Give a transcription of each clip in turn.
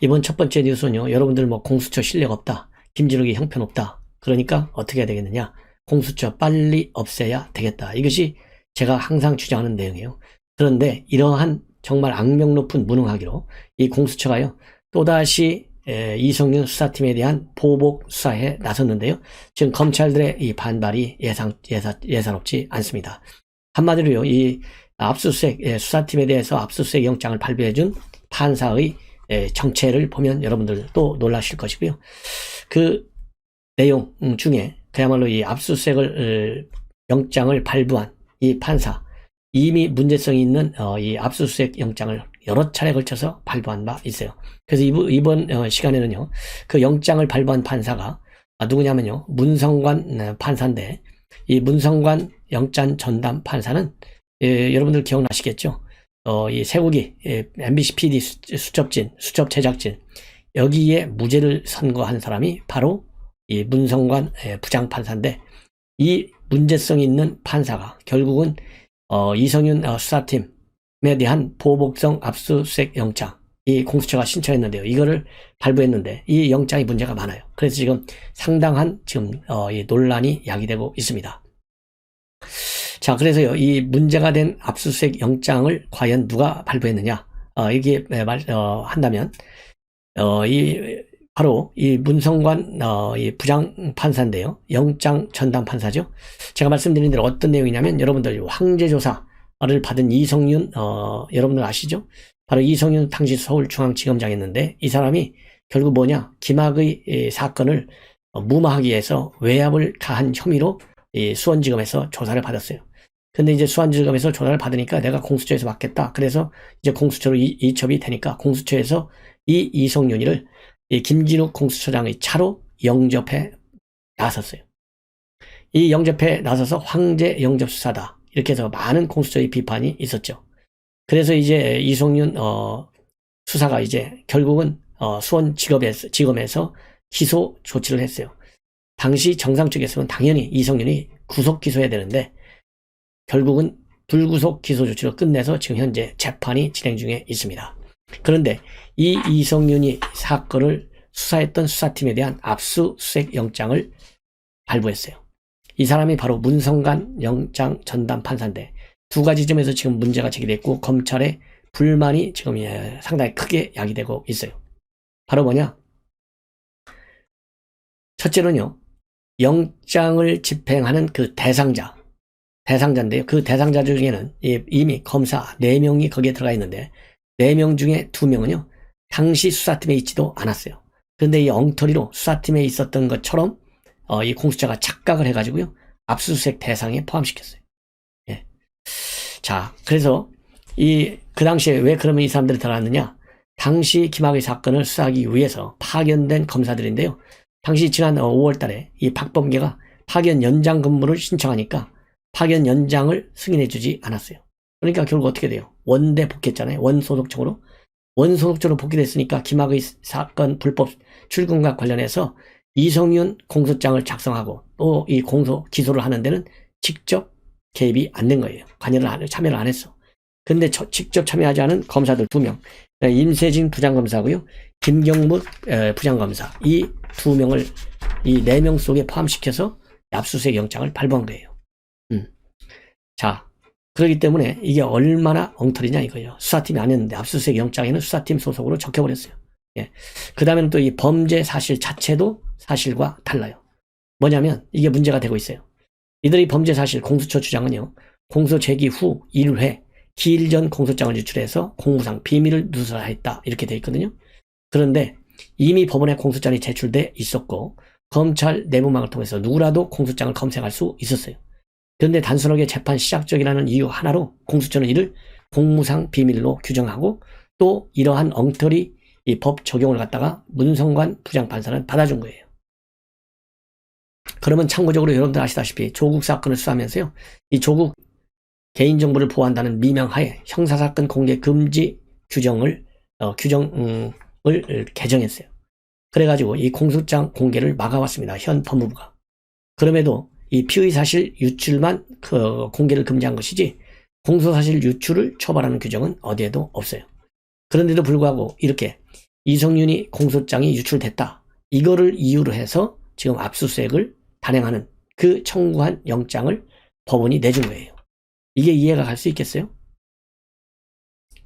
이번 첫 번째 뉴스는요, 여러분들 뭐 공수처 실력 없다, 김진욱이 형편없다, 그러니까 어떻게 해야 되겠느냐, 공수처 빨리 없애야 되겠다. 이것이 제가 항상 주장하는 내용이에요. 그런데 이러한 정말 악명 높은 무능하기로 이 공수처가요, 또다시 이성윤 수사팀에 대한 보복 수사에 나섰는데요. 지금 검찰들의 이 반발이 예사롭지 않습니다. 한마디로요, 이 압수수색, 수사팀에 대해서 압수수색 영장을 발부해준 판사의 정체를 보면 여러분들도 놀라실 것이고요. 그 내용 중에 그야말로 이 압수수색을 영장을 발부한 이 판사, 이미 문제성이 있는 이 압수수색 영장을 여러 차례 걸쳐서 발부한 바 있어요. 그래서 이번 시간에는요, 그 영장을 발부한 판사가 누구냐면요, 문성관 판사인데, 이 문성관 영장 전담 판사는 여러분들 기억나시겠죠? 이 쇠고기 MBC PD 수첩 제작진, 여기에 무죄를 선고한 사람이 바로 이 문성관 부장판사인데, 이 문제성 있는 판사가 결국은 이성윤 수사팀에 대한 보복성 압수수색 영장, 이 공수처가 신청했는데요. 이거를 발부했는데 이 영장이 문제가 많아요. 그래서 지금 상당한 이 논란이 야기되고 있습니다. 자, 그래서요, 이 문제가 된 압수수색 영장을 과연 누가 발부했느냐, 이게 한다면 바로 이 문성관 이 부장 판사인데요. 영장 전담 판사죠. 제가 말씀드린 대로 어떤 내용이냐면, 여러분들 황제 조사를 받은 이성윤 여러분들 아시죠? 바로 이성윤 당시 서울중앙지검장이었는데, 이 사람이 결국 뭐냐, 김학의 사건을 무마하기 위해서 외압을 가한 혐의로 이 수원지검에서 조사를 받았어요. 근데 이제 수원지검에서 조사를 받으니까 내가 공수처에서 받겠다. 그래서 이제 공수처로 이첩이 되니까 공수처에서 이 이성윤이를 이 김진욱 공수처장의 차로 영접해 나섰어요. 이 영접해 나서서 황제 영접 수사다, 이렇게 해서 많은 공수처의 비판이 있었죠. 그래서 이제 이성윤 수사가 이제 결국은 수원지검에서 기소 조치를 했어요. 당시 정상 측에서는 당연히 이성윤이 구속 기소해야 되는데, 결국은 불구속 기소 조치로 끝내서 지금 현재 재판이 진행 중에 있습니다. 그런데 이 이성윤이 사건을 수사했던 수사팀에 대한 압수수색 영장을 발부했어요. 이 사람이 바로 문성관 영장 전담 판사인데, 두 가지 점에서 지금 문제가 제기됐고 검찰의 불만이 지금 상당히 크게 야기되고 있어요. 바로 뭐냐? 첫째로는요, 영장을 집행하는 그 대상자인데요. 그 대상자 중에는 이미 검사 4명이 거기에 들어가 있는데, 4명 중에 2명은요, 당시 수사팀에 있지도 않았어요. 그런데 이 엉터리로 수사팀에 있었던 것처럼 이 공수처가 착각을 해가지고요, 압수수색 대상에 포함시켰어요. 예. 자, 그래서 그 당시에 왜 그러면 이 사람들이 들어갔느냐? 당시 김학의 사건을 수사하기 위해서 파견된 검사들인데요. 당시 지난 5월 달에 이 박범계가 파견 연장 근무를 신청하니까 파견 연장을 승인해주지 않았어요. 그러니까 결국 어떻게 돼요? 원대 복귀했잖아요. 원소속적으로 복귀됐으니까 김학의 사건 불법 출금과 관련해서 이성윤 공소장을 작성하고 또 이 공소 기소를 하는 데는 직접 개입이 안 된 거예요. 참여를 안 했어. 근데 직접 참여하지 않은 검사들 2명, 임세진 부장검사고요, 김경무 부장검사, 이 2명을 이 4명 속에 포함시켜서 압수수색 영장을 발부한 거예요. 자, 그렇기 때문에 이게 얼마나 엉터리냐 이거예요. 수사팀이 아니었는데 압수수색 영장에는 수사팀 소속으로 적혀버렸어요. 예. 그 다음에는 또 이 범죄 사실 자체도 사실과 달라요. 뭐냐면 이게 문제가 되고 있어요. 이들이 범죄 사실, 공수처 주장은요, 공소 제기 후 1회 기일 전 공소장을 유출해서 공무상 비밀을 누설했다, 이렇게 돼 있거든요. 그런데 이미 법원에 공소장이 제출돼 있었고 검찰 내부망을 통해서 누구라도 공소장을 검색할 수 있었어요. 그런데 단순하게 재판 시작적이라는 이유 하나로 공수처는 이를 공무상 비밀로 규정하고, 또 이러한 엉터리 이 법 적용을 갖다가 문성관 부장판사는 받아준 거예요. 그러면 참고적으로 여러분들 아시다시피 조국 사건을 수사하면서요, 이 조국 개인정보를 보호한다는 미명하에 형사사건 공개 금지 규정을 개정했어요. 그래가지고 이 공소장 공개를 막아왔습니다. 현 법무부가. 그럼에도 이 피의사실 유출만 공개를 금지한 것이지 공소사실 유출을 처벌하는 규정은 어디에도 없어요. 그런데도 불구하고 이렇게 이성윤이 공소장이 유출됐다. 이거를 이유로 해서 지금 압수수색을 단행하는 그 청구한 영장을 법원이 내준 거예요. 이게 이해가 갈 수 있겠어요?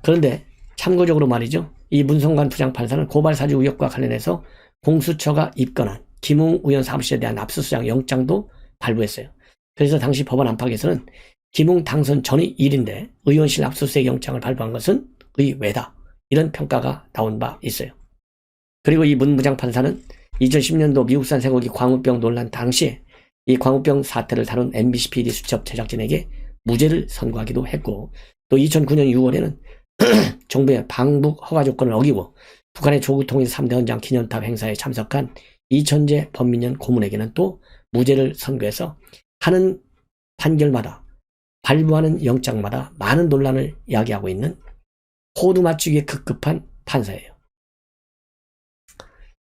그런데 참고적으로 말이죠. 이 문성관 부장판사는 고발 사주 의혹과 관련해서 공수처가 입건한 김웅 의원 사무실에 대한 압수수색 영장도 발부했어요. 그래서 당시 법원 안팎에서는 김웅 당선 전의 일인데 의원실 압수수색 영장을 발부한 것은 의외다. 이런 평가가 나온 바 있어요. 그리고 이 문 부장판사는 2010년도 미국산 쇠고기 광우병 논란 당시에 이 광우병 사태를 다룬 MBC PD 수첩 제작진에게 무죄를 선고하기도 했고, 또 2009년 6월에는 정부의 방북 허가 조건을 어기고 북한의 조국 통일 3대 헌장 기념탑 행사에 참석한 이천재 범민련 고문에게는 또 무죄를 선고해서 하는 판결마다 발부하는 영장마다 많은 논란을 야기하고 있는 호두 맞추기에 급급한 판사예요.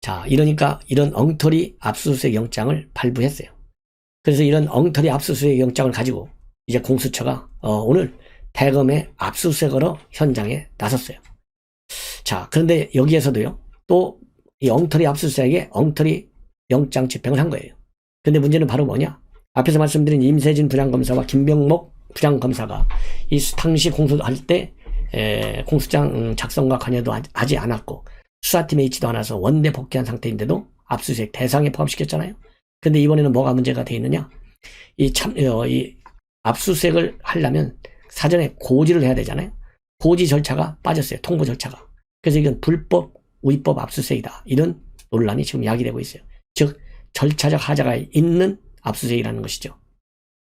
자, 이러니까 이런 엉터리 압수수색 영장을 발부했어요. 그래서 이런 엉터리 압수수색 영장을 가지고 이제 공수처가 오늘 대검의 압수수색으로 현장에 나섰어요. 자, 그런데 여기에서도요, 또 이 엉터리 압수수색에 엉터리 영장 집행을 한 거예요. 근데 문제는 바로 뭐냐? 앞에서 말씀드린 임세진 부장검사와 김병목 부장검사가 이 당시 공소할 때 공소장 작성과 관여도 하지 않았고 수사팀에 있지도 않아서 원대 복귀한 상태인데도 압수수색 대상에 포함시켰잖아요. 근데 이번에는 뭐가 문제가 돼 있느냐? 이 압수수색을 하려면 사전에 고지를 해야 되잖아요. 고지 절차가 빠졌어요. 통보 절차가. 그래서 이건 불법, 위법 압수수색이다. 이런 논란이 지금 야기되고 있어요. 즉 절차적 하자가 있는 압수수색이라는 것이죠.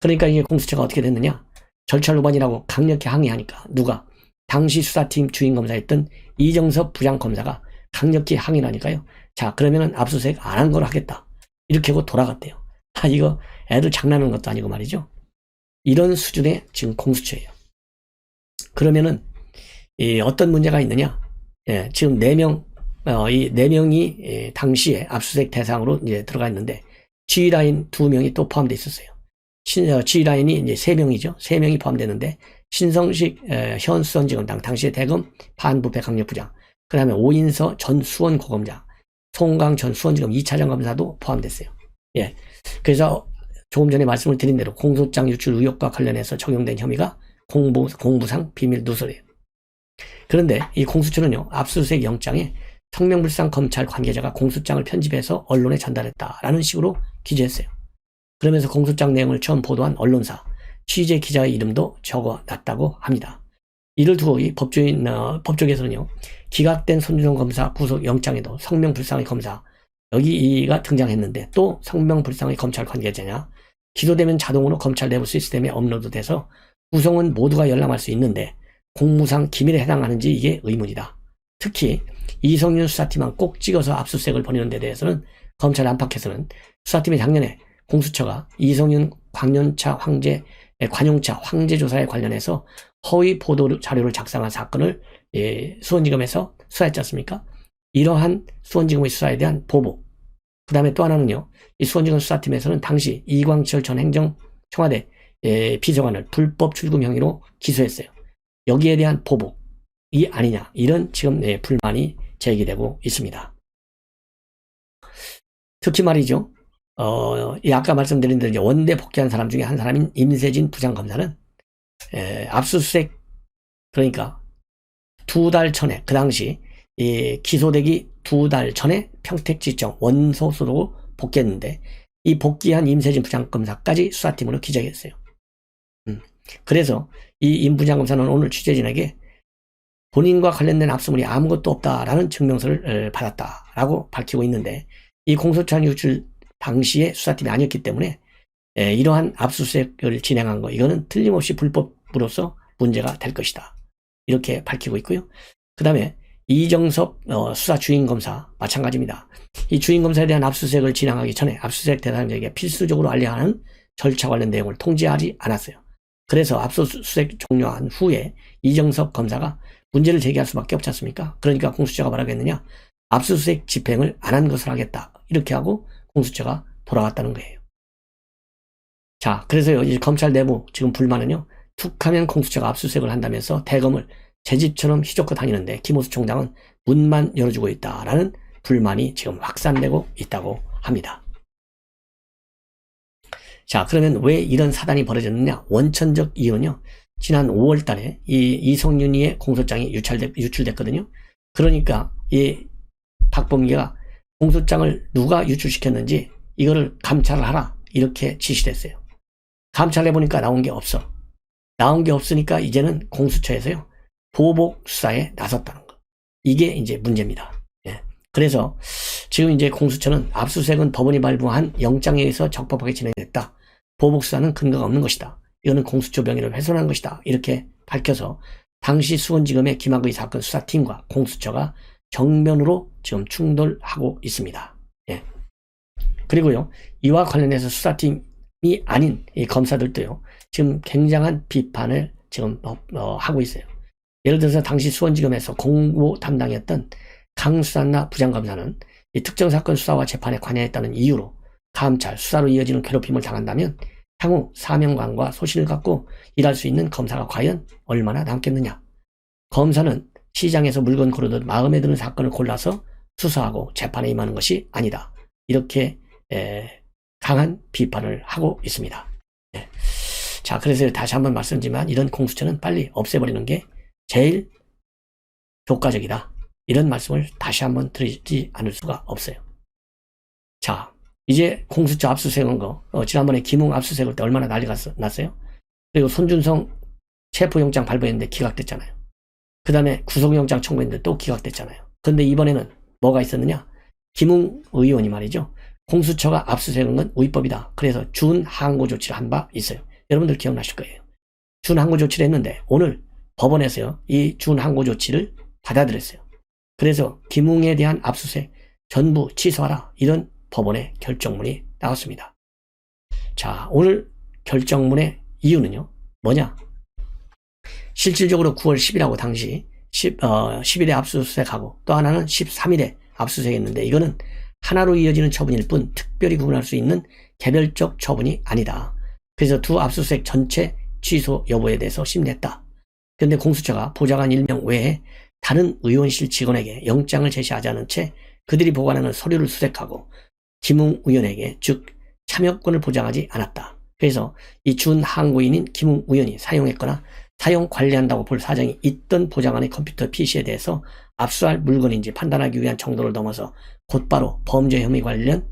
그러니까 이게 공수처가 어떻게 됐느냐? 절차 위반이라고 강력히 항의하니까 누가? 당시 수사팀 주임검사였던 이정섭 부장검사가 강력히 항의를 하니까요. 자, 그러면은 압수수색 안 한 걸 하겠다. 이렇게 하고 돌아갔대요. 이거 애들 장난하는 것도 아니고 말이죠. 이런 수준의 지금 공수처예요. 그러면은 어떤 문제가 있느냐? 예, 지금 4명, 이 4명이 당시에 압수수색 대상으로 이제 들어가 있는데 지휘라인 2명이 또 포함되어 있었어요. 지휘라인이 이제 3명이죠. 3명이 포함되는데 신성식 현 수원지검장 당시에 대검 반부패 강력부장, 그 다음에 오인서 전 수원고검장, 송강 전 수원지검 2차장 검사도 포함됐어요. 예, 그래서 조금 전에 말씀을 드린 대로 공소장 유출 의혹과 관련해서 적용된 혐의가 공부상 비밀 누설이에요. 그런데 이 공수처는요, 압수수색 영장에 성명불상 검찰 관계자가 공소장을 편집해서 언론에 전달했다라는 식으로 기재했어요. 그러면서 공소장 내용을 처음 보도한 언론사, 취재 기자의 이름도 적어놨다고 합니다. 이를 두고 이 법조계에서는요, 기각된 손준성 검사 구속 영장에도 성명불상의 검사, 여기가 등장했는데 또 성명불상의 검찰 관계자냐, 기소되면 자동으로 검찰 내부 시스템에 업로드돼서 구성원 모두가 열람할 수 있는데 공무상 기밀에 해당하는지 이게 의문이다. 특히 이성윤 수사팀만 꼭 찍어서 압수수색을 벌이는 데 대해서는 검찰 안팎에서는 수사팀이 작년에 공수처가 이성윤 관용차 황제 조사에 관련해서 허위 보도 자료를 작성한 사건을 수원지검에서 수사했지 않습니까? 이러한 수원지검의 수사에 대한 보복. 그 다음에 또 하나는요, 이 수원지검 수사팀에서는 당시 이광철 전 행정청와대 비서관을 불법 출금 혐의로 기소했어요. 여기에 대한 보복이 아니냐, 이런 지금 불만이 제기되고 있습니다. 특히 말이죠, 아까 말씀드린 대로 원대 복귀한 사람 중에 한 사람인 임세진 부장검사는 압수수색, 그러니까 2달 전에, 그 당시 기소되기 2달 전에 평택지청 원소수로 복귀했는데 이 복귀한 임세진 부장검사까지 수사팀으로 기재했어요. 그래서 이 임 부장검사는 오늘 취재진에게 본인과 관련된 압수물이 아무것도 없다라는 증명서를 받았다라고 밝히고 있는데, 이 공소장 유출 당시에 수사팀이 아니었기 때문에 이러한 압수수색을 진행한 거, 이거는 틀림없이 불법으로서 문제가 될 것이다, 이렇게 밝히고 있고요. 그 다음에 이정섭 수사 주임검사 마찬가지입니다. 이 주임검사에 대한 압수수색을 진행하기 전에 압수수색 대상자에게 필수적으로 알려야 하는 절차 관련 내용을 통지하지 않았어요. 그래서 압수수색 종료한 후에 이정섭 검사가 문제를 제기할 수밖에 없지 않습니까? 그러니까 공수처가 뭐라고 했느냐, 압수수색 집행을 안 한 것을 하겠다, 이렇게 하고 공수처가 돌아갔다는 거예요. 자, 그래서요, 이제 검찰 내부 지금 불만은요, 툭하면 공수처가 압수수색을 한다면서 대검을 제 집처럼 휘젓고 다니는데 김호수 총장은 문만 열어주고 있다라는 불만이 지금 확산되고 있다고 합니다. 자, 그러면 왜 이런 사단이 벌어졌느냐? 원천적 이유는요, 지난 5월 달에 이 이성윤이의 공소장이 유출됐거든요. 그러니까 이 박범계가 공소장을 누가 유출시켰는지 이거를 감찰을 하라, 이렇게 지시됐어요. 감찰해보니까 나온 게 없어. 나온 게 없으니까 이제는 공수처에서요, 보복 수사에 나섰다는 거. 이게 이제 문제입니다. 예. 그래서 지금 이제 공수처는 압수수색은 법원이 발부한 영장에 의해서 적법하게 진행됐다. 보복 수사는 근거가 없는 것이다. 이거는 공수처 명예를 훼손한 것이다. 이렇게 밝혀서 당시 수원지검의 김학의 사건 수사팀과 공수처가 정면으로 지금 충돌하고 있습니다. 예. 그리고요, 이와 관련해서 수사팀이 아닌 이 검사들도요, 지금 굉장한 비판을 지금 하고 있어요. 예를 들어서 당시 수원지검에서 공보 담당이었던 강수산나 부장검사는 이 특정 사건 수사와 재판에 관여했다는 이유로 감찰, 수사로 이어지는 괴롭힘을 당한다면 향후 사명감과 소신을 갖고 일할 수 있는 검사가 과연 얼마나 남겠느냐. 검사는 시장에서 물건 고르듯 마음에 드는 사건을 골라서 수사하고 재판에 임하는 것이 아니다. 이렇게 강한 비판을 하고 있습니다. 예. 자, 그래서 다시 한번 말씀드리지만 이런 공수처는 빨리 없애버리는 게 제일 효과적이다. 이런 말씀을 다시 한번 드리지 않을 수가 없어요. 자, 이제 공수처 압수수색한 거, 지난번에 김웅 압수수색할 때 얼마나 난리가 났어요? 그리고 손준성 체포영장 발부했는데 기각됐잖아요. 그 다음에 구속영장 청구했는데 또 기각됐잖아요. 근데 이번에는 뭐가 있었느냐? 김웅 의원이 말이죠, 공수처가 압수수색한 건 위법이다. 그래서 준항고 조치를 한 바 있어요. 여러분들 기억나실 거예요. 준항고 조치를 했는데 오늘 법원에서요, 이 준항고 조치를 받아들였어요. 그래서 김웅에 대한 압수수색 전부 취소하라, 이런 법원의 결정문이 나왔습니다. 자, 오늘 결정문의 이유는요, 뭐냐? 실질적으로 9월 10일하고 당시 10일에 압수수색하고 또 하나는 13일에 압수수색했는데 이거는 하나로 이어지는 처분일 뿐 특별히 구분할 수 있는 개별적 처분이 아니다. 그래서 두 압수수색 전체 취소 여부에 대해서 심리했다. 그런데 공수처가 보좌관 1명 외에 다른 의원실 직원에게 영장을 제시하지 않은 채 그들이 보관하는 서류를 수색하고 김웅 의원에게 즉 참여권을 보장하지 않았다. 그래서 이 준항고인인 김웅 의원이 사용했거나 사용 관리한다고 볼 사정이 있던 보좌관의 컴퓨터 PC에 대해서 압수할 물건인지 판단하기 위한 정도를 넘어서 곧바로 범죄 혐의 관련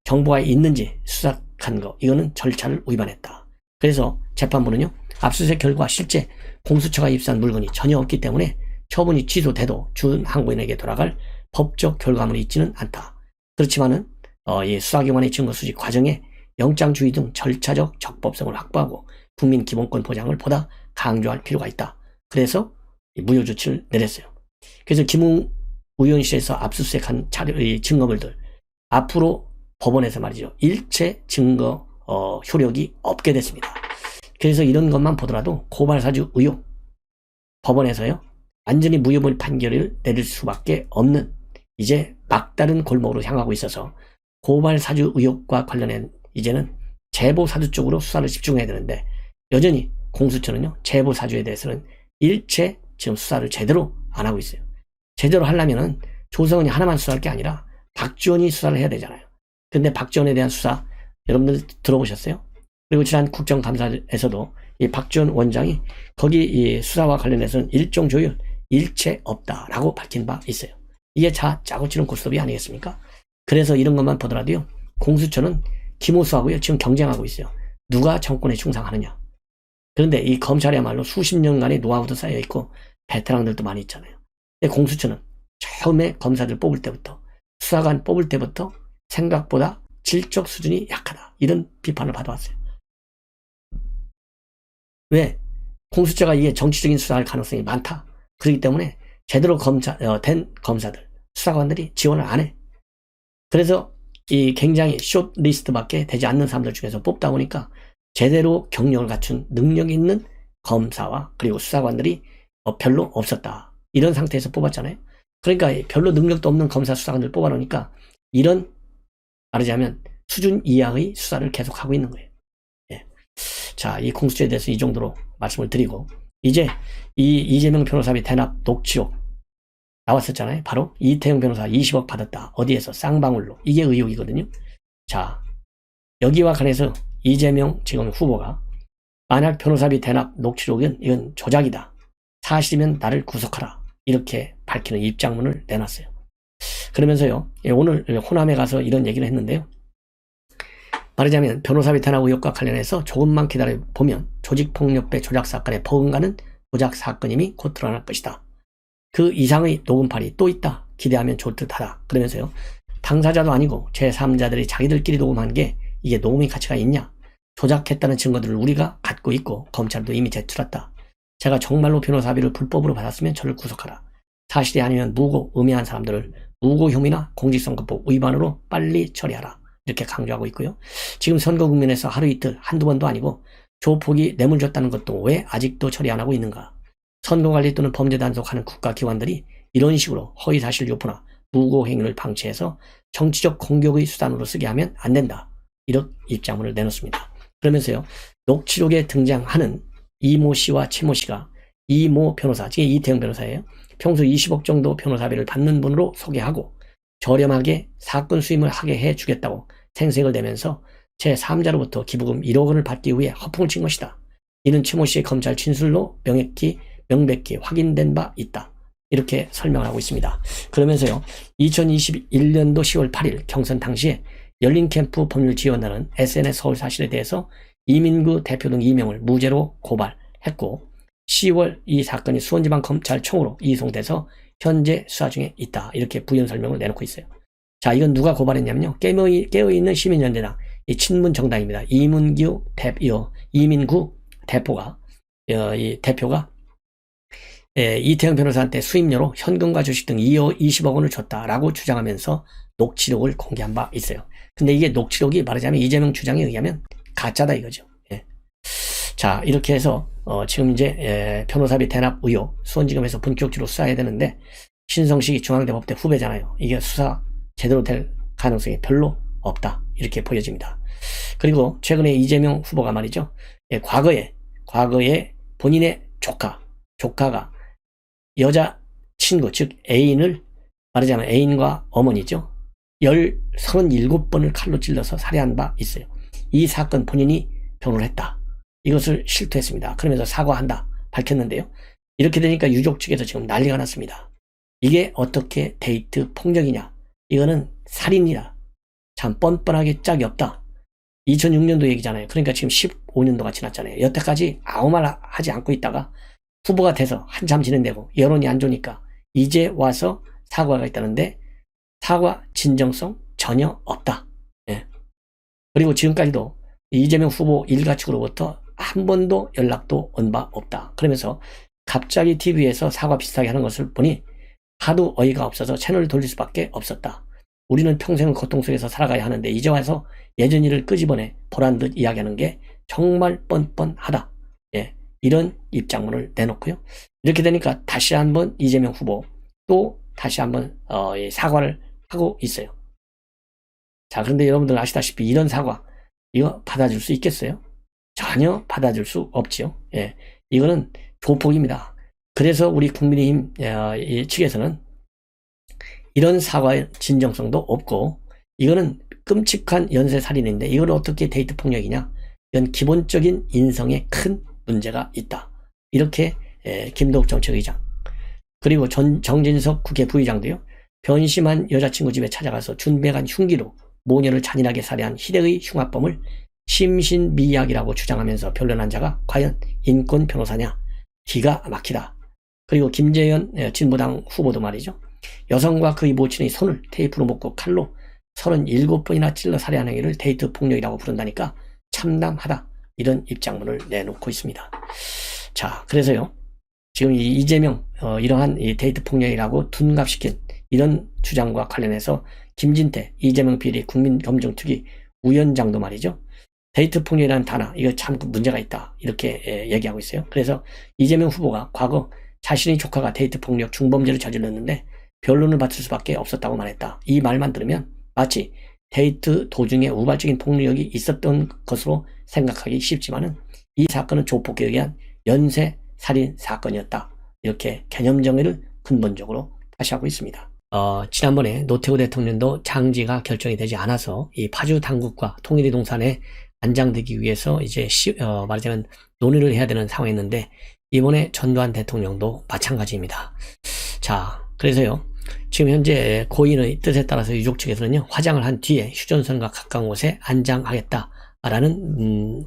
정보가 있는지 수색한 거, 이거는 절차를 위반했다. 그래서 재판부는요, 압수수색 결과 실제 공수처가 입수한 물건이 전혀 없기 때문에 처분이 취소돼도 준항고인에게 돌아갈 법적 결과물이 있지는 않다. 그렇지만은 이 수사기관의 증거 수집 과정에 영장 주의 등 절차적 적법성을 확보하고 국민 기본권 보장을 보다 강조할 필요가 있다. 그래서 무효 조치를 내렸어요. 그래서 김웅 의원실에서 압수수색한 증거물들 앞으로 법원에서 말이죠, 일체 증거 효력이 없게 됐습니다. 그래서 이런 것만 보더라도 고발사주 의혹, 법원에서요 완전히 무효물 판결을 내릴 수밖에 없는 이제 막다른 골목으로 향하고 있어서 고발사주 의혹과 관련된 이제는 제보사주 쪽으로 수사를 집중해야 되는데 여전히 공수처는요, 제보사주에 대해서는 일체 지금 수사를 제대로 안 하고 있어요. 제대로 하려면은 조성은이 하나만 수사할 게 아니라 박지원이 수사를 해야 되잖아요. 근데 박지원에 대한 수사 여러분들 들어보셨어요? 그리고 지난 국정감사에서도 이 박지원 원장이 거기 이 수사와 관련해서는 일정 조율 일체 없다라고 밝힌 바 있어요. 이게 짜고 치는 고스톱이 아니겠습니까? 그래서 이런 것만 보더라도요, 공수처는 김호수하고요 지금 경쟁하고 있어요. 누가 정권에 충성하느냐. 그런데 이 검찰이야말로 수십 년간의 노하우도 쌓여 있고 베테랑들도 많이 있잖아요. 근데 공수처는 처음에 검사들 뽑을 때부터, 수사관 뽑을 때부터 생각보다 질적 수준이 약하다, 이런 비판을 받아왔어요. 왜? 공수처가 이게 정치적인 수사할 가능성이 많다. 그렇기 때문에 제대로 된 검사들, 수사관들이 지원을 안 해. 그래서 이 굉장히 숏리스트밖에 되지 않는 사람들 중에서 뽑다 보니까 제대로 경력을 갖춘 능력 있는 검사와 그리고 수사관들이 별로 없었다. 이런 상태에서 뽑았잖아요. 그러니까 별로 능력도 없는 검사 수사관들 뽑아놓으니까 이런, 말하자면 수준 이하의 수사를 계속하고 있는 거예요. 예. 자, 이 공수처에 대해서 이 정도로 말씀을 드리고, 이제 이 이재명 변호사 및 대납 녹취록, 나왔었잖아요. 바로 이태영 변호사 20억 받았다. 어디에서? 쌍방울로. 이게 의혹이거든요. 자, 여기와 관해서 이재명 지금 후보가 만약 변호사비 대납 녹취록은 이건 조작이다. 사실이면 나를 구속하라. 이렇게 밝히는 입장문을 내놨어요. 그러면서요, 오늘 호남에 가서 이런 얘기를 했는데요. 말하자면 변호사비 대납 의혹과 관련해서 조금만 기다려보면 조직폭력배 조작 사건에 버금가는 조작 사건임이 곧 드러날 것이다. 그 이상의 녹음판이 또 있다. 기대하면 좋듯하다. 그러면서요, 당사자도 아니고 제3자들이 자기들끼리 녹음한 게 이게 녹음의 가치가 있냐? 조작했다는 증거들을 우리가 갖고 있고 검찰도 이미 제출했다. 제가 정말로 변호사비를 불법으로 받았으면 저를 구속하라. 사실이 아니면 무고, 음해한 사람들을 무고 혐의나 공직선거법 위반으로 빨리 처리하라. 이렇게 강조하고 있고요. 지금 선거 국면에서 하루 이틀 한두 번도 아니고 조폭이 뇌물 줬다는 것도 왜 아직도 처리 안 하고 있는가? 선거관리 또는 범죄 단속하는 국가기관들이 이런 식으로 허위사실 유포나 무고 행위를 방치해서 정치적 공격의 수단으로 쓰게 하면 안 된다. 이런 입장문을 내놓습니다. 그러면서요, 녹취록에 등장하는 이모 씨와 최모 씨가 이모 변호사, 지금 이태영 변호사예요. 평소 20억 정도 변호사비를 받는 분으로 소개하고 저렴하게 사건 수임을 하게 해주겠다고 생색을 내면서 제3자로부터 기부금 1억 원을 받기 위해 허풍을 친 것이다. 이는 최모 씨의 검찰 진술로 명백히 확인된 바 있다. 이렇게 설명을 하고 있습니다. 그러면서요, 2021년도 10월 8일 경선 당시에 열린캠프 법률지원단은 SNS 서울 사실에 대해서 이민구 대표 등 2명을 무죄로 고발했고 10월 이 사건이 수원지방검찰청으로 이송돼서 현재 수사 중에 있다. 이렇게 부연 설명을 내놓고 있어요. 자, 이건 누가 고발했냐면요. 깨어있는 시민연대당 이 친문 정당입니다. 이민구 대표가 이태영 변호사한테 수임료로 현금과 주식 등 20억 원을 줬다라고 주장하면서 녹취록을 공개한 바 있어요. 근데 이게 녹취록이 말하자면 이재명 주장에 의하면 가짜다 이거죠. 예. 자, 이렇게 해서 지금 이제 변호사비 대납 의혹 수원지검에서 본격적으로 수사해야 되는데 신성식이 중앙대법대 후배잖아요. 이게 수사 제대로 될 가능성이 별로 없다. 이렇게 보여집니다. 그리고 최근에 이재명 후보가 말이죠. 과거에 본인의 조카가 여자 친구, 즉 애인을 말하자면 애인과 어머니죠. 37번을 칼로 찔러서 살해한 바 있어요. 이 사건 본인이 변호를 했다. 이것을 실토했습니다. 그러면서 사과한다 밝혔는데요. 이렇게 되니까 유족 측에서 지금 난리가 났습니다. 이게 어떻게 데이트 폭력이냐? 이거는 살인이다. 참 뻔뻔하게 짝이 없다. 2006년도 얘기잖아요. 그러니까 지금 15년도가 지났잖아요. 여태까지 아무 말 하지 않고 있다가 후보가 돼서 한참 진행되고 여론이 안 좋으니까 이제 와서 사과가 있다는데 사과 진정성 전혀 없다. 예. 그리고 지금까지도 이재명 후보 일가 측으로부터 한 번도 연락도 온 바 없다. 그러면서 갑자기 TV에서 사과 비슷하게 하는 것을 보니 하도 어이가 없어서 채널을 돌릴 수밖에 없었다. 우리는 평생을 고통 속에서 살아가야 하는데 이제 와서 예전 일을 끄집어내 보란 듯 이야기하는 게 정말 뻔뻔하다. 예, 이런 입장문을 내놓고요. 이렇게 되니까 다시 한번 이재명 후보 또 다시 한번 사과를 하고 있어요. 자, 그런데 여러분들 아시다시피 이런 사과 이거 받아줄 수 있겠어요? 전혀 받아줄 수 없지요. 예, 이거는 조폭입니다. 그래서 우리 국민의힘 측에서는 이런 사과의 진정성도 없고 이거는 끔찍한 연쇄살인인데 이걸 어떻게 데이트 폭력이냐? 이건 기본적인 인성에 큰 문제가 있다. 이렇게 김도욱 정책의장 그리고 정진석 국회 부의장도요. 변심한 여자친구 집에 찾아가서 준비한 흉기로 모녀를 잔인하게 살해한 희대의 흉악범을 심신미약이라고 주장하면서 변론한 자가 과연 인권 변호사냐? 기가 막히다. 그리고 김재현 진보당 후보도 말이죠. 여성과 그의 모친의 손을 테이프로 묶고 칼로 37번이나 찔러 살해한 행위를 데이트 폭력이라고 부른다니까 참담하다. 이런 입장문을 내놓고 있습니다. 자, 그래서요. 지금 이재명 이러한 이 데이트 폭력이라고 둔갑시킨 이런 주장과 관련해서 김진태 이재명 비리 국민검증특위 위원장도 말이죠. 데이트 폭력이라는 단어 이거 참 문제가 있다. 이렇게 얘기하고 있어요. 그래서 이재명 후보가 과거 자신의 조카가 데이트 폭력 중범죄를 저질렀는데 변론을 받을 수밖에 없었다고 말했다. 이 말만 들으면 마치 데이트 도중에 우발적인 폭력이 있었던 것으로 생각하기 쉽지만은 이 사건은 조폭에 의한 연쇄 살인 사건이었다. 이렇게 개념 정의를 근본적으로 다시 하고 있습니다. 지난번에 노태우 대통령도 장지가 결정이 되지 않아서 이 파주 당국과 통일이 동산에 안장되기 위해서 이제 말하자면 논의를 해야 되는 상황이었는데 이번에 전두환 대통령도 마찬가지입니다. 자, 그래서요. 지금 현재 고인의 뜻에 따라서 유족 측에서는요. 화장을 한 뒤에 휴전선과 가까운 곳에 안장하겠다라는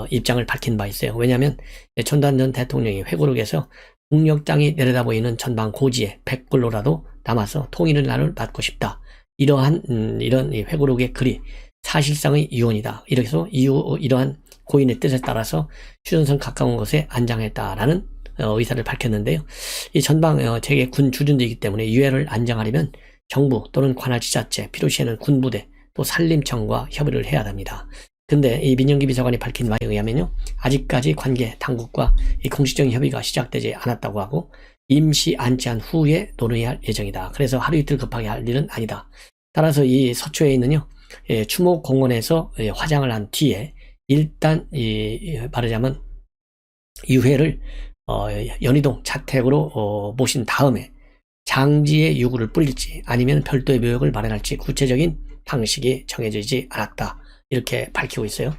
입장을 밝힌 바 있어요. 왜냐하면 전두환 전 대통령이 회고록에서 국력장이 내려다 보이는 전방 고지에 백골로라도 남아서 통일의 날을 맞고 싶다. 이러한 이런 회고록의 글이 사실상의 유언이다. 이렇게 해서 이러한 고인의 뜻에 따라서 휴전선 가까운 곳에 안장했다라는 의사를 밝혔는데요. 이 전방 재계 군 주둔지이기 때문에 유해를 안장하려면 정부 또는 관할지자체, 필요시에는 군부대, 또 산림청과 협의를 해야 합니다. 근데 이 민정기 비서관이 밝힌 바에 의하면요. 아직까지 관계 당국과 이 공식적인 협의가 시작되지 않았다고 하고 임시 안치한 후에 논의할 예정이다. 그래서 하루 이틀 급하게 할 일은 아니다. 따라서 이 서초에 있는요. 추모공원에서 화장을 한 뒤에 일단 말하자면 유해를 연희동 자택으로 모신 다음에 장지의 유구를 뿌릴지 아니면 별도의 묘역을 마련할지 구체적인 방식이 정해지지 않았다. 이렇게 밝히고 있어요.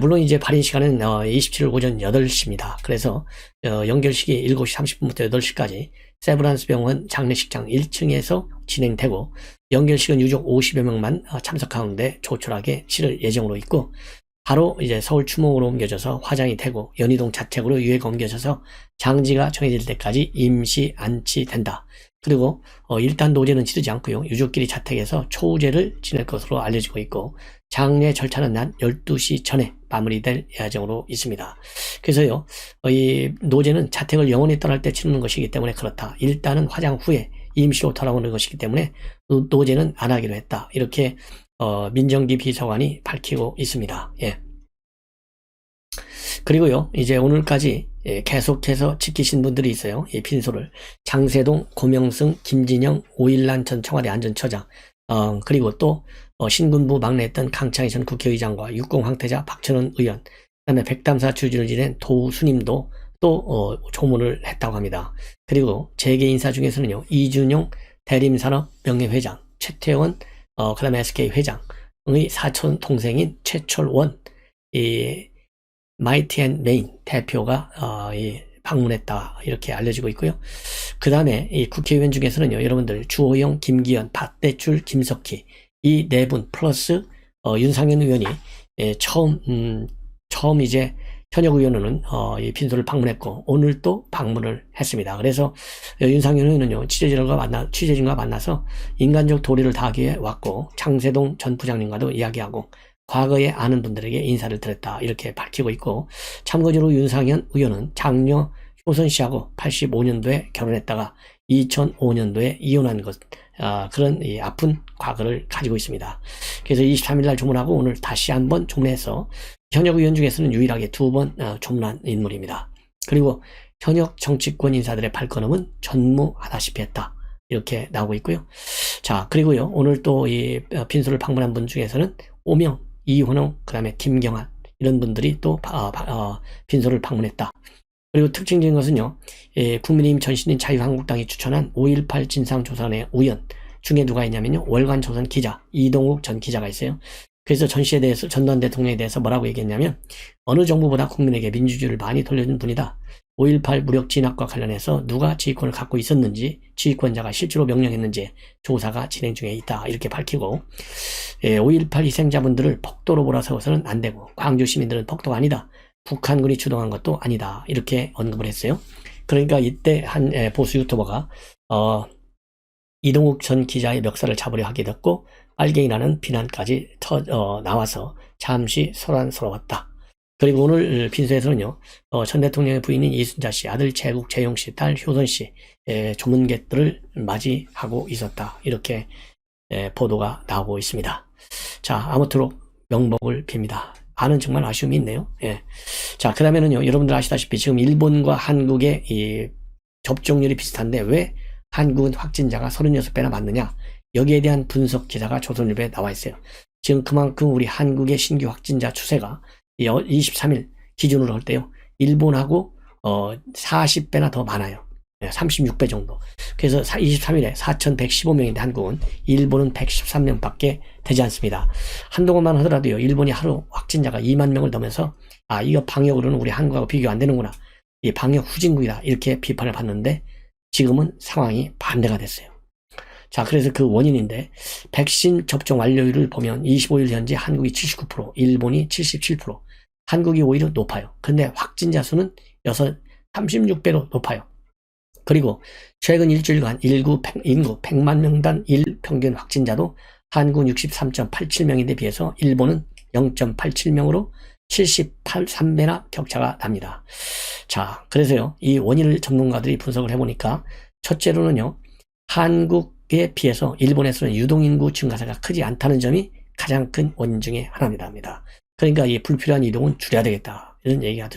물론 이제 발인 시간은 27일 오전 8시입니다. 그래서 연결식이 7시 30분부터 8시까지 세브란스 병원 장례식장 1층에서 진행되고 연결식은 유족 50여 명만 참석하는데 조촐하게 치를 예정으로 있고 바로 이제 서울 추모로 옮겨져서 화장이 되고 연희동 자택으로 유해가 옮겨져서 장지가 정해질 때까지 임시 안치된다. 그리고 일단 노제는 치르지 않고요. 유족끼리 자택에서 초우제를 지낼 것으로 알려지고 있고 장례 절차는 낮 12시 전에 마무리될 예정으로 있습니다. 그래서요. 이 노제는 자택을 영원히 떠날 때 치르는 것이기 때문에 그렇다. 일단은 화장 후에 임시로 돌아오는 것이기 때문에 노제는 안 하기로 했다. 이렇게 민정기 비서관이 밝히고 있습니다. 예. 그리고요, 이제 오늘까지 계속해서 지키신 분들이 있어요. 이 빈소를. 장세동, 고명승, 김진영, 오일란 전 청와대 안전처장, 그리고 또 신군부 막내였던 강창희 전 국회의장과 육공 황태자 박천원 의원, 그다음에 백담사 주지를 지낸 도수님도 또 조문을 했다고 합니다. 그리고 재계 인사 중에서는요, 이준용 대림산업 명예회장, 최태원 그다음에 SK 회장의 사촌 동생인 최철원, 이 마이티 앤 메인 대표가 방문했다 이렇게 알려지고 있고요. 그 다음에 이 국회의원 중에서는요, 여러분들 주호영, 김기현, 박대출, 김석희 이 네 분 플러스 윤상현 의원이 처음 이제 현역 의원은 이 빈소를 방문했고 오늘 또 방문을 했습니다. 그래서 윤상현 의원은요 취재진과 만나서 인간적 도리를 다하기 위해 왔고 장세동 전 부장님과도 이야기하고 과거에 아는 분들에게 인사를 드렸다 이렇게 밝히고 있고 참고적으로 윤상현 의원은 장녀 효선 씨하고 85년도에 결혼했다가 2005년도에 이혼한 것 그런 이 아픈 과거를 가지고 있습니다. 그래서 23일날 조문하고 오늘 다시 한번 조문해서 현역 의원 중에서는 유일하게 2번 조문한 인물입니다. 그리고 현역 정치권 인사들의 발걸음은 전무하다시피 했다. 이렇게 나오고 있고요. 자, 그리고요. 오늘 또 이 빈소를 방문한 분 중에서는 오명, 이훈홍, 그 다음에 김경환 이런 분들이 또 빈소를 방문했다. 그리고 특징적인 것은요. 국민의힘 전신인 자유한국당이 추천한 5.18 진상조사원의 우연 중에 누가 있냐면요. 월간조선 기자 이동욱 전 기자가 있어요. 그래서 전 씨에 대해서 전두환 대통령에 대해서 뭐라고 얘기했냐면 어느 정부보다 국민에게 민주주의를 많이 돌려준 분이다. 5.18 무력 진압과 관련해서 누가 지휘권을 갖고 있었는지 지휘권자가 실제로 명령했는지 조사가 진행 중에 있다. 이렇게 밝히고 5.18 희생자분들을 폭도로 몰아세워서는 안 되고 광주 시민들은 폭도가 아니다. 북한군이 주동한 것도 아니다. 이렇게 언급을 했어요. 그러니까 이때 한 보수 유튜버가 이동욱 전 기자의 멱살을 잡으려 하게 됐고 빨갱이라는 비난까지 나와서 잠시 소란스러웠다. 그리고 오늘 빈소에서는요, 전 대통령의 부인인 이순자 씨, 아들 재국, 재용 씨, 딸 효선 씨, 조문객들을 맞이하고 있었다. 이렇게 보도가 나오고 있습니다. 자, 아무쪼록 명복을 빕니다. 아는 정말 아쉬움이 있네요. 예. 자, 그 다음에는요, 여러분들 아시다시피 지금 일본과 한국의 이 접종률이 비슷한데 왜 한국은 확진자가 36배나 많느냐? 여기에 대한 분석 기사가 조선일보에 나와 있어요. 지금 그만큼 우리 한국의 신규 확진자 추세가 23일 기준으로 할 때요. 일본하고 40배나 더 많아요. 36배 정도. 그래서 23일에 4,115명인데 한국은, 일본은 113명밖에 되지 않습니다. 한동안만 하더라도요, 일본이 하루 확진자가 2만 명을 넘어서 이거 방역으로는 우리 한국하고 비교 안 되는구나, 이 방역 후진국이다, 이렇게 비판을 받는데 지금은 상황이 반대가 됐어요. 자, 그래서 그 원인인데, 백신 접종 완료율을 보면 25일 현재 한국이 79%, 일본이 77%, 한국이 오히려 높아요. 근데 확진자 수는 36배로 높아요. 그리고 최근 일주일간 인구 100만 명당 일평균 확진자도 한국은 63.87명인데 비해서 일본은 0.87명으로 73배나 격차가 납니다. 자, 그래서요, 이 원인을 전문가들이 분석을 해보니까, 첫째로는요, 한국에 비해서 일본에서는 유동인구 증가세가 크지 않다는 점이 가장 큰 원인 중에 하나입니다. 그러니까 이 불필요한 이동은 줄여야 되겠다, 이런 얘기가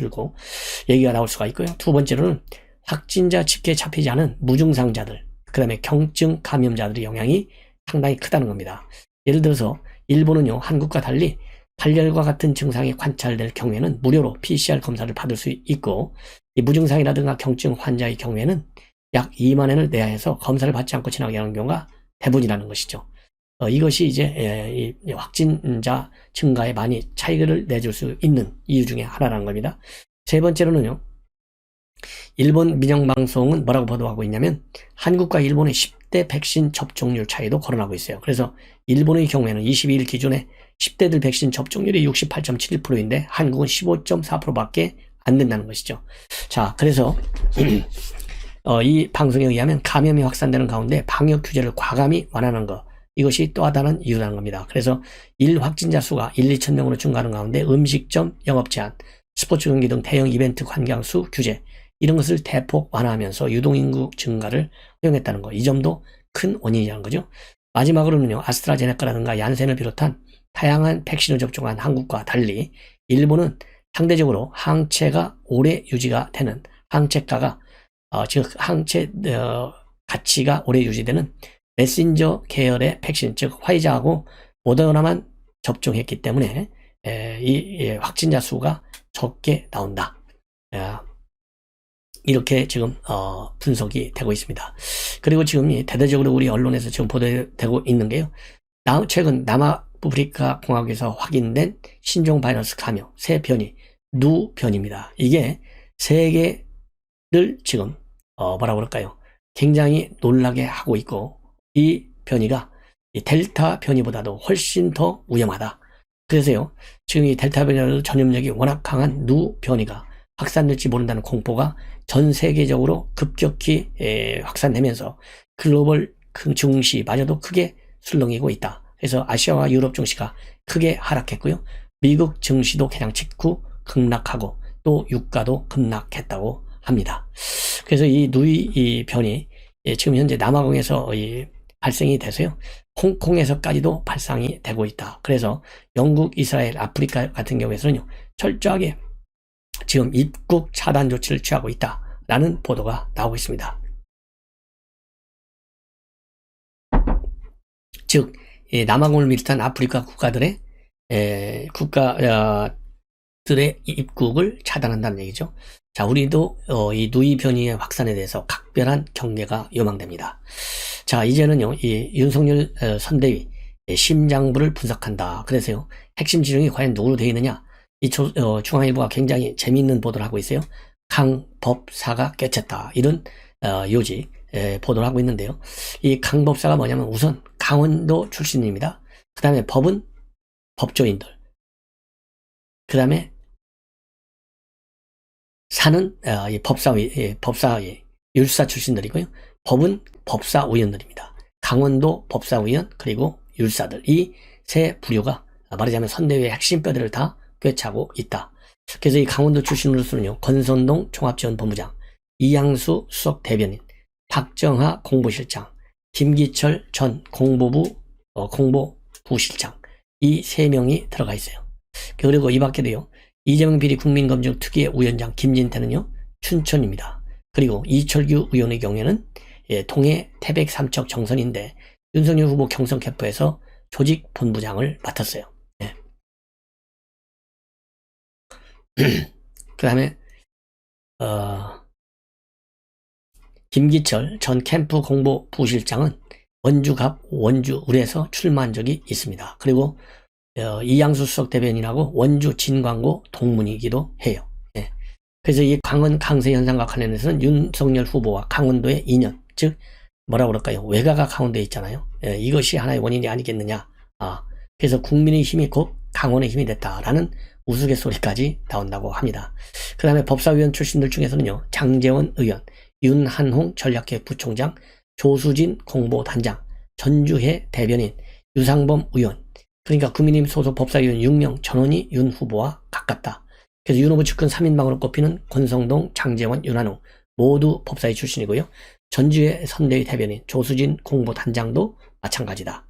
나올 수가 있고요. 두 번째로는 확진자 집계에 잡히지 않은 무증상자들, 그 다음에 경증 감염자들의 영향이 상당히 크다는 겁니다. 예를 들어서 일본은요, 한국과 달리 발열과 같은 증상이 관찰될 경우에는 무료로 PCR 검사를 받을 수 있고, 이 무증상이라든가 경증 환자의 경우에는 약 2만 원을 내야 해서 검사를 받지 않고 지나게 하는 경우가 대부분이라는 것이죠. 이것이 이제 이 확진자 증가에 많이 차이를 내줄 수 있는 이유 중에 하나라는 겁니다. 세 번째로는요, 일본 민영방송은 뭐라고 보도하고 있냐면, 한국과 일본의 10대 백신 접종률 차이도 거론하고 있어요. 그래서 일본의 경우에는 22일 기준에 10대들 백신 접종률이 68.71%인데 한국은 15.4%밖에 안 된다는 것이죠. 자, 그래서 이 방송에 의하면 감염이 확산되는 가운데 방역 규제를 과감히 완화하는 것, 이것이 또 다른 이유라는 겁니다. 그래서 일 확진자 수가 1, 2천 명으로 증가하는 가운데 음식점 영업 제한, 스포츠 경기 등 대형 이벤트 관광수 규제, 이런 것을 대폭 완화하면서 유동인구 증가를 허용했다는 것, 이 점도 큰 원인이라는 거죠. 마지막으로는요, 아스트라제네카라든가 얀센을 비롯한 다양한 백신을 접종한 한국과 달리 일본은 상대적으로 항체가 오래 유지가 되는, 항체가가 즉 항체 가치가 오래 유지되는 메신저 계열의 백신, 즉 화이자하고 모더나만 접종했기 때문에 이 확진자 수가 적게 나온다, 이렇게 지금 분석이 되고 있습니다. 그리고 지금 대대적으로 우리 언론에서 지금 보도되고 있는 게요, 최근 남아프리카 공화국에서 확인된 신종 바이러스 감염 새 변이 누 변입니다. 이게 세계를 지금 뭐라 그럴까요, 굉장히 놀라게 하고 있고, 이 변이가 이 델타 변이보다도 훨씬 더 위험하다. 그래서요, 지금 이 델타 변이 전염력이 워낙 강한 누 변이가 확산될지 모른다는 공포가 전 세계적으로 급격히 확산되면서 글로벌 증시마저도 크게 술렁이고 있다. 그래서 아시아와 유럽 증시가 크게 하락했고요, 미국 증시도 그냥 직후 급락하고 또 유가도 급락했다고 합니다. 그래서 이 누이 변이 지금 현재 남아공에서 발생이 돼서요, 홍콩에서까지도 발생이 되고 있다. 그래서 영국, 이스라엘, 아프리카 같은 경우에서는요, 철저하게 지금 입국 차단 조치를 취하고 있다라는 보도가 나오고 있습니다. 즉, 남아공을 비롯한 아프리카 국가들의 입국을 차단한다는 얘기죠. 자, 우리도 이 누이 변이의 확산에 대해서 각별한 경계가 요망됩니다. 자, 이제는요, 이 윤석열 선대위 심장부를 분석한다. 그래서요, 핵심 지령이 과연 누구로 되어 있느냐? 이 중앙일보가 굉장히 재미있는 보도를 하고 있어요. 강법사가 깨쳤다, 이런 요지 보도를 하고 있는데요. 이 강법사가 뭐냐면 우선 강원도 출신입니다. 그 다음에 법은 법조인들, 그 다음에 사는 법사위 율사 출신들이고요. 법은 법사위원들입니다. 강원도 법사위원 그리고 율사들, 이 세 부류가 말하자면 선대위의 핵심 뼈대를 다 꿰차고 있다. 그래서 이 강원도 출신으로서는요, 권선동 종합지원본부장, 이양수 수석 대변인, 박정하 공보실장, 김기철 전 공보부실장, 이 세 명이 들어가 있어요. 그리고 이 밖에도요, 이재명 비리 국민검증 특위의 위원장 김진태는요, 춘천입니다. 그리고 이철규 의원의 경우에는 동해 태백 삼척 정선인데 윤석열 후보 경선 캠프에서 조직 본부장을 맡았어요. 네. 그 다음에 김기철 전 캠프 공보 부실장은 원주갑 원주울에서 출마한 적이 있습니다. 그리고 이양수 수석 대변인하고 원주 진광고 동문이기도 해요. 예. 그래서 이 강원 강세 현상과 관련해서는 윤석열 후보와 강원도의 인연, 즉 뭐라 그럴까요? 외가가 강원도에 있잖아요. 예, 이것이 하나의 원인이 아니겠느냐. 그래서 국민의 힘이 곧 강원의 힘이 됐다라는 우스갯소리까지 나온다고 합니다. 그 다음에 법사위원 출신들 중에서는요, 장제원 의원, 윤한홍 전략기획 부총장, 조수진 공보단장, 전주혜 대변인, 유상범 의원, 그러니까 국민의힘 소속 법사위원 6명 전원이 윤 후보와 가깝다. 그래서 윤 후보 측근 3인방으로 꼽히는 권성동, 장제원, 윤한홍 모두 법사위 출신이고요. 전주의 선대위 대변인, 조수진 공보단장도 마찬가지다.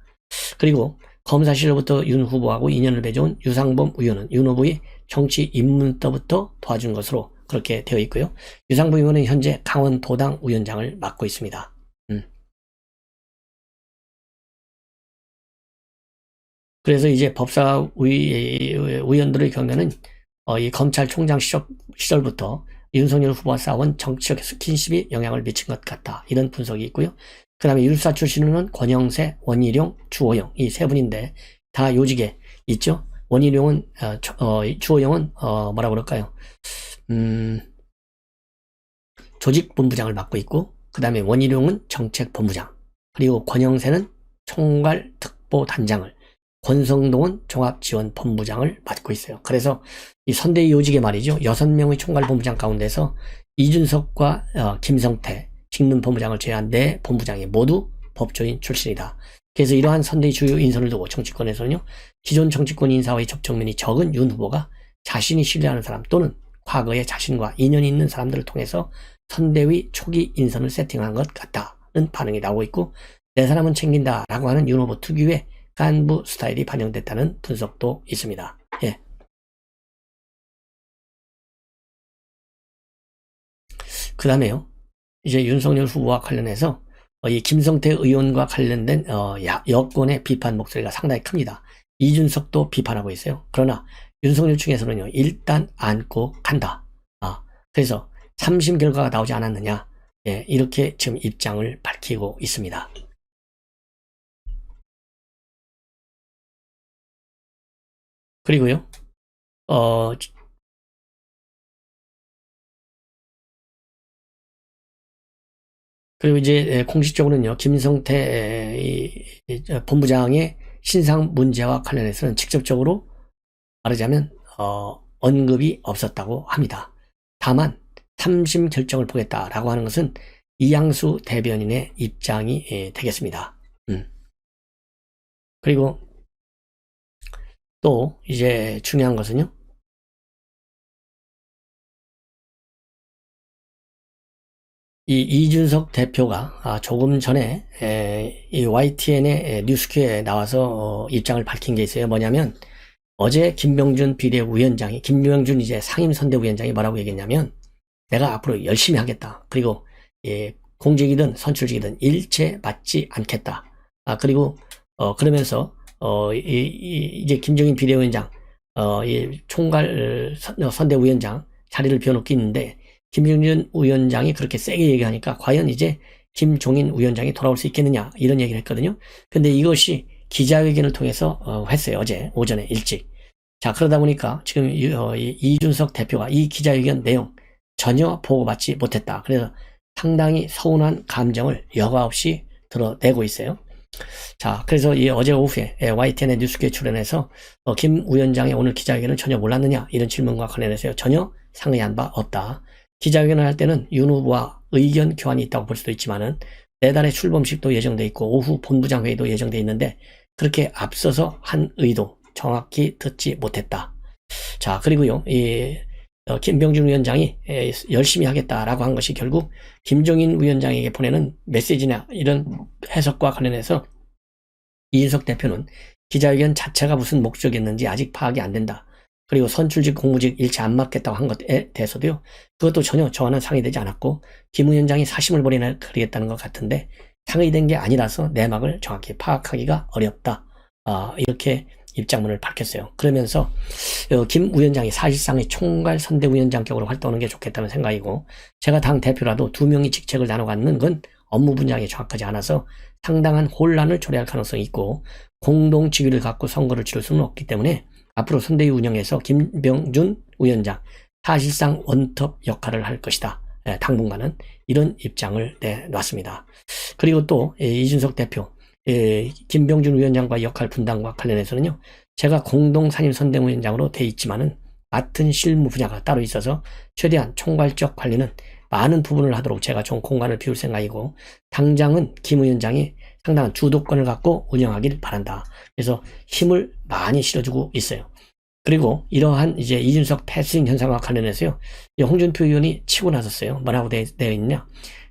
그리고 검사실로부터 윤 후보하고 인연을 맺어온 유상범 의원은 윤 후보의 정치 입문 때부터 도와준 것으로 그렇게 되어 있고요. 유상범 의원은 현재 강원도당 위원장을 맡고 있습니다. 그래서 이제 법사위원들의 경우에는 이 검찰총장 시절부터 윤석열 후보와 싸운 정치적 스킨십이 영향을 미친 것 같다. 이런 분석이 있고요. 그 다음에 율사 출신은 권영세, 원희룡, 주호영 이 세 분인데 다 요직에 있죠. 원희룡은 주호영은 뭐라 그럴까요? 조직본부장을 맡고 있고 그 다음에 원희룡은 정책본부장 그리고 권영세는 총괄특보단장을 권성동은 종합지원본부장을 맡고 있어요. 그래서 이 선대위 요직에 말이죠. 6명의 총괄본부장 가운데서 이준석과 김성태 직능본부장을 제외한 4본부장이 모두 법조인 출신이다. 그래서 이러한 선대위 주요 인선을 두고 정치권에서는요. 기존 정치권 인사와의 접촉면이 적은 윤 후보가 자신이 신뢰하는 사람 또는 과거에 자신과 인연이 있는 사람들을 통해서 선대위 초기 인선을 세팅한 것 같다는 반응이 나오고 있고 내 사람은 챙긴다라고 하는 윤 후보 특유의 간부 스타일이 반영됐다는 분석도 있습니다. 예. 그 다음에요. 이제 윤석열 후보와 관련해서 이 김성태 의원과 관련된 여권의 비판 목소리가 상당히 큽니다. 이준석도 비판하고 있어요. 그러나 윤석열 측에서는요. 일단 안고 간다. 그래서 3심 결과가 나오지 않았느냐. 예, 이렇게 지금 입장을 밝히고 있습니다. 그리고요. 그리고 이제 공식적으로는요. 김성태 본부장의 신상 문제와 관련해서는 직접적으로 말하자면 언급이 없었다고 합니다. 다만 3심 결정을 보겠다라고 하는 것은 이양수 대변인의 입장이 되겠습니다. 그리고 또 이제 중요한 것은요. 이 이준석 대표가 조금 전에 이 YTN의 뉴스퀴에 나와서 입장을 밝힌 게 있어요. 뭐냐면 어제 김병준 비대위원장이 김병준 이제 상임선대위원장이 뭐라고 얘기했냐면 내가 앞으로 열심히 하겠다. 그리고 공직이든 선출직이든 일체 맞지 않겠다. 그리고 그러면서 이제 김종인 비대위원장 이 총괄 선대위원장 자리를 비워놓고 있는데 김종인 위원장이 그렇게 세게 얘기하니까 과연 이제 김종인 위원장이 돌아올 수 있겠느냐 이런 얘기를 했거든요. 근데 이것이 기자회견을 통해서 했어요. 어제 오전에 일찍. 자 그러다 보니까 지금 이준석 대표가 이 기자회견 내용 전혀 보고받지 못했다. 그래서 상당히 서운한 감정을 여과 없이 드러내고 있어요. 자, 그래서 이 어제 오후에 YTN의 뉴스퀴에 출연해서 김 위원장의 오늘 기자회견은 전혀 몰랐느냐 이런 질문과 관련해서 전혀 상의한 바 없다. 기자회견을 할 때는 윤 후보와 의견 교환이 있다고 볼 수도 있지만은 내달에 출범식도 예정돼 있고 오후 본부장 회의도 예정돼 있는데 그렇게 앞서서 한 의도 정확히 듣지 못했다. 자, 그리고요, 김병준 위원장이 열심히 하겠다라고 한 것이 결국 김종인 위원장에게 보내는 메시지나 이런 해석과 관련해서 이준석 대표는 기자회견 자체가 무슨 목적이었는지 아직 파악이 안 된다. 그리고 선출직 공무직 일체 안 맡겠다고 한 것에 대해서도요. 그것도 전혀 저와는 상의되지 않았고 김 위원장이 사심을 벌이겠다는 것 같은데 상의된 게 아니라서 내막을 정확히 파악하기가 어렵다. 이렇게 입장문을 밝혔어요. 그러면서 김 위원장이 사실상의 총괄 선대위원장격으로 활동하는 게 좋겠다는 생각이고, 제가 당 대표라도 2명이 직책을 나눠 갖는 건 업무 분장이 정확하지 않아서 상당한 혼란을 초래할 가능성이 있고, 공동 직위를 갖고 선거를 치를 수는 없기 때문에 앞으로 선대위 운영에서 김병준 위원장 사실상 원톱 역할을 할 것이다. 당분간은 이런 입장을 내놨습니다. 그리고 또 이준석 대표, 김병준 위원장과 역할 분담과 관련해서는요, 제가 공동 산임 선대위원장으로 돼 있지만은 맡은 실무 분야가 따로 있어서 최대한 총괄적 관리는 많은 부분을 하도록 제가 좀 공간을 비울 생각이고, 당장은 김 위원장이 상당한 주도권을 갖고 운영하길 바란다. 그래서 힘을 많이 실어주고 있어요. 그리고 이러한 이제 이준석 패싱 현상과 관련해서요, 홍준표 의원이 치고 나섰어요. 뭐라고 되어 있냐?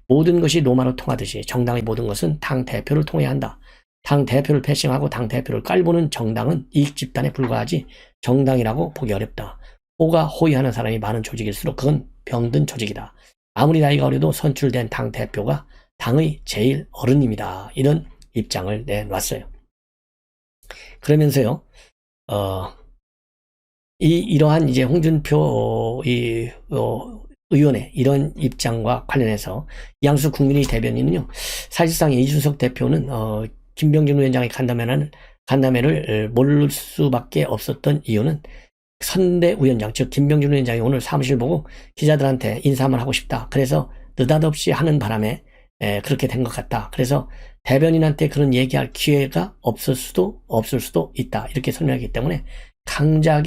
모든 것이 로마로 통하듯이 정당의 모든 것은 당 대표를 통해야 한다. 당 대표를 패싱하고 당 대표를 깔보는 정당은 이익 집단에 불과하지 정당이라고 보기 어렵다. 호가 호위하는 사람이 많은 조직일수록 그건 병든 조직이다. 아무리 나이가 어려도 선출된 당 대표가 당의 제일 어른입니다. 이런 입장을 내놨어요. 그러면서요, 이러한 이제 홍준표 의원의 이런 입장과 관련해서 이양수 국민의 대변인은요, 사실상 이준석 대표는 김병준 위원장의 간담회를 모를 수밖에 없었던 이유는 선대위원장, 즉 김병준 위원장이 오늘 사무실 보고 기자들한테 인사 한번 하고 싶다. 그래서 느닷없이 하는 바람에 그렇게 된 것 같다. 그래서 대변인한테 그런 얘기할 기회가 없을 수도 있다. 이렇게 설명하기 때문에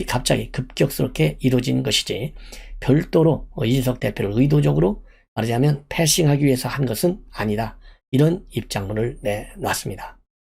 갑자기 급격스럽게 이루어진 것이지, 별도로 이준석 대표를 의도적으로 말하자면 패싱하기 위해서 한 것은 아니다. 이런 입장문을 내놨습니다.